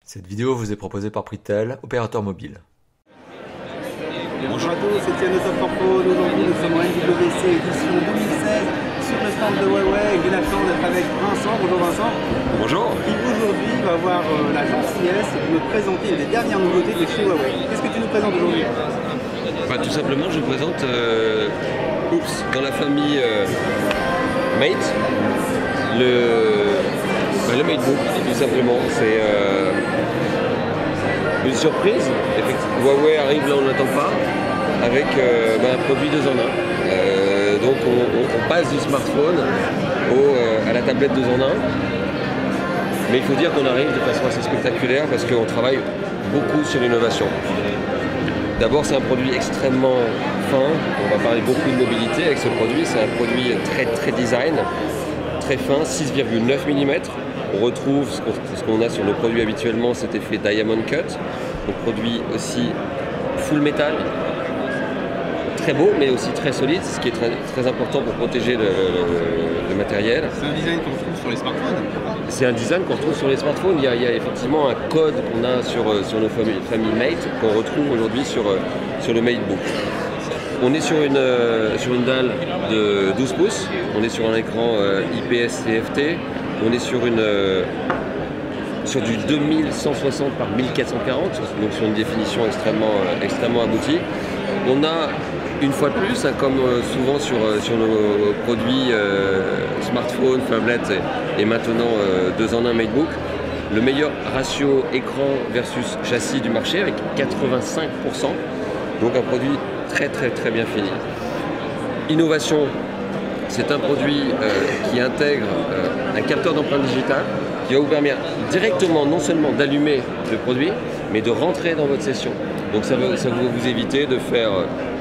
Cette vidéo vous est proposée par Pritel, opérateur mobile. Bonjour à tous, c'est Étienne de Top Smartphone. Aujourd'hui, nous sommes en MWC édition 2016 sur le stand de Huawei et j'ai la chance d'être avec Vincent. Bonjour Vincent. Bonjour. Qui aujourd'hui va avoir la gentillesse de nous présenter les dernières nouveautés de chez Huawei. Qu'est-ce que tu nous présentes aujourd'hui? Tout simplement, je vous présente dans la famille Mate, le MateBook, tout simplement. C'est une surprise. Effectivement, Huawei arrive là où on n'attend pas, avec un produit 2 en 1. Donc on passe du smartphone à la tablette 2 en 1. Mais il faut dire qu'on arrive de façon assez spectaculaire parce qu'on travaille beaucoup sur l'innovation. D'abord, c'est un produit extrêmement fin. On va parler beaucoup de mobilité avec ce produit. C'est un produit très design, très fin, 6,9 mm. On retrouve ce qu'on a sur nos produits habituellement, cet effet Diamond Cut. Donc produit aussi full métal, très beau mais aussi très solide, ce qui est très important pour protéger le matériel. C'est un design qu'on retrouve sur les smartphones? C'est un design qu'on retrouve sur les smartphones. Il y a effectivement un code qu'on a sur nos familles Mate qu'on retrouve aujourd'hui sur le MateBook. On est sur une dalle de 12 pouces, on est sur un écran IPS CFT, on est sur du 2160 par 1440, donc sur une définition extrêmement aboutie. On a une fois de plus, comme souvent sur nos produits smartphones, phablettes et maintenant 2 en 1 MateBook, le meilleur ratio écran versus châssis du marché avec 85%, donc un produit très bien fini. Innovation, c'est un produit qui intègre un capteur d'empreinte digitale qui va vous permettre directement non seulement d'allumer le produit, mais de rentrer dans votre session. Donc ça va vous éviter de faire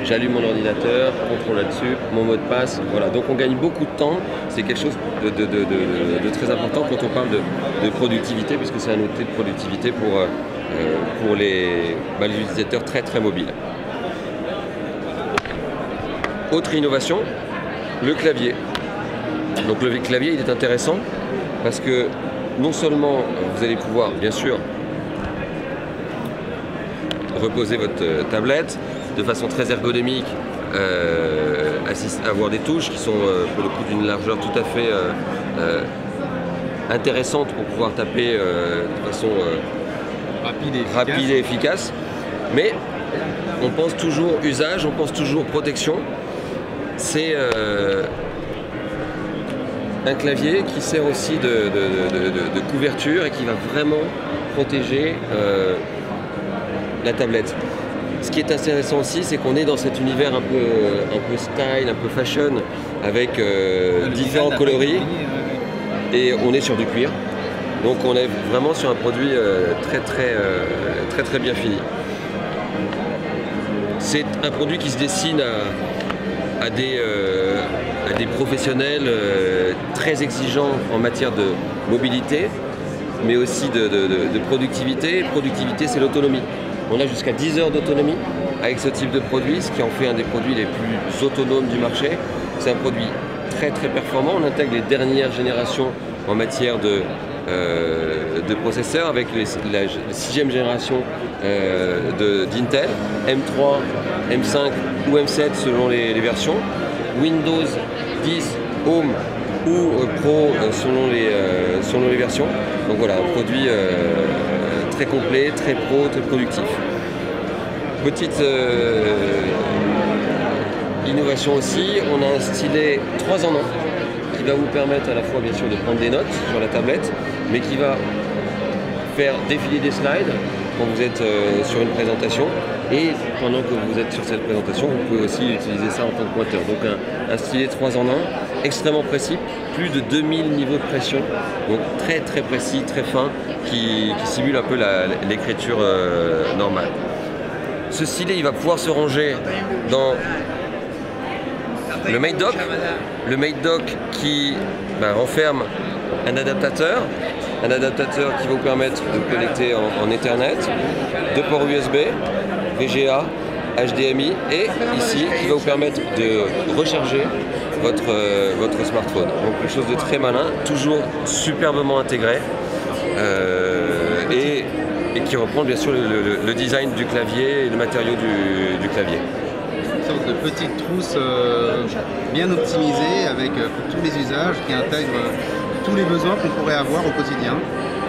j'allume mon ordinateur, contrôle là-dessus, mon mot de passe, voilà. Donc on gagne beaucoup de temps, c'est quelque chose de très important quand on parle de productivité, puisque c'est un outil de productivité pour les utilisateurs très mobiles. Autre innovation, le clavier. Donc le clavier il est intéressant parce que non seulement vous allez pouvoir bien sûr reposer votre tablette de façon très ergonomique, avoir des touches qui sont pour le coup d'une largeur tout à fait intéressante pour pouvoir taper de façon rapide et efficace. Mais on pense toujours usage, on pense toujours protection. C'est un clavier qui sert aussi de couverture et qui va vraiment protéger la tablette. Ce qui est intéressant aussi, c'est qu'on est dans cet univers un peu style, un peu fashion, avec différents coloris, et on est sur du cuir. Donc on est vraiment sur un produit très bien fini. C'est un produit qui se destine à des professionnels très exigeants en matière de mobilité, mais aussi de productivité. Productivité, c'est l'autonomie. On a jusqu'à 10 heures d'autonomie avec ce type de produit, ce qui en fait un des produits les plus autonomes du marché. C'est un produit très performant. On intègre les dernières générations en matière de processeurs avec la 6e génération d'Intel, M3, M5 ou M7 selon les versions, Windows 10, Home ou Pro selon les versions. Donc voilà, un produit très complet, très pro, très productif. Petite innovation aussi, on a un stylet 3 en 1 qui va vous permettre à la fois bien sûr de prendre des notes sur la tablette, mais qui va faire défiler des slides quand vous êtes sur une présentation, et pendant que vous êtes sur cette présentation, vous pouvez aussi utiliser ça en tant que pointeur. Donc un stylet 3 en 1, extrêmement précis, plus de 2000 niveaux de pression, donc très précis, très fin, qui simule un peu l'écriture normale. Ce stylet, il va pouvoir se ranger dans le MateDock. Le MateDock qui renferme un adaptateur qui va vous permettre de vous connecter en Ethernet, 2 ports USB, VGA, HDMI, et ici qui va vous permettre de recharger votre smartphone. Donc quelque chose de très malin, toujours superbement intégré, et qui reprend bien sûr le design du clavier et le matériau du clavier. Une sorte de petite trousse bien optimisée avec pour tous les usages qui intègre tous les besoins qu'on pourrait avoir au quotidien.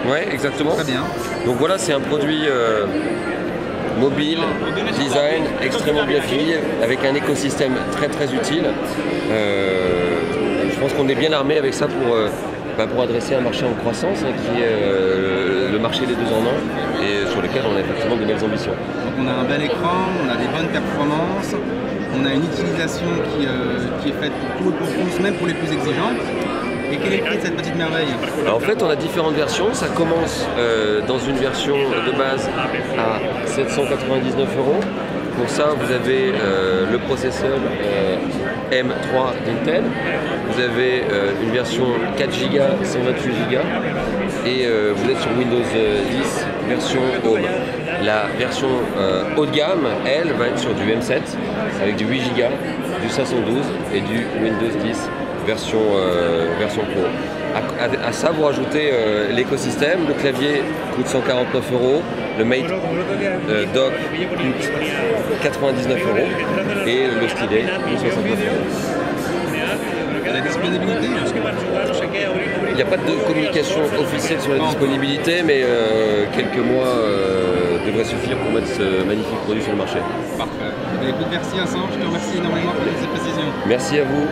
Ouais, exactement. Très bien. Donc voilà, c'est un produit mobile, design, extrêmement bien fini, avec un écosystème très très utile. Je pense qu'on est bien armé avec ça pour adresser un marché en croissance, hein, qui est le marché des 2 en 1 et sur lequel on a effectivement de belles ambitions. Donc on a un bel écran, on a des bonnes performances, on a une utilisation qui est faite pour tous, même pour les plus exigeants. Et quel est le prix de cette petite merveille? Alors en fait, on a différentes versions. Ça commence dans une version de base à 799 €. Pour ça, vous avez le processeur M3 d'Intel. Vous avez une version 4 Go, 128 Go. Et vous êtes sur Windows 10, version Home. La version haut de gamme, elle, va être sur du M7 avec du 8 Go, du 512 et du Windows 10 version Pro. À ça, vous rajoutez l'écosystème. Le clavier coûte 149 €, le Mate Dock coûte 99 € et le stylet coûte 69 €. La disponibilité? Il n'y a pas de communication officielle sur la disponibilité, mais quelques mois devraient suffire pour mettre ce magnifique produit sur le marché. Parfait. Écoute, merci Vincent, je te remercie énormément pour toutes ces précisions. Merci à vous.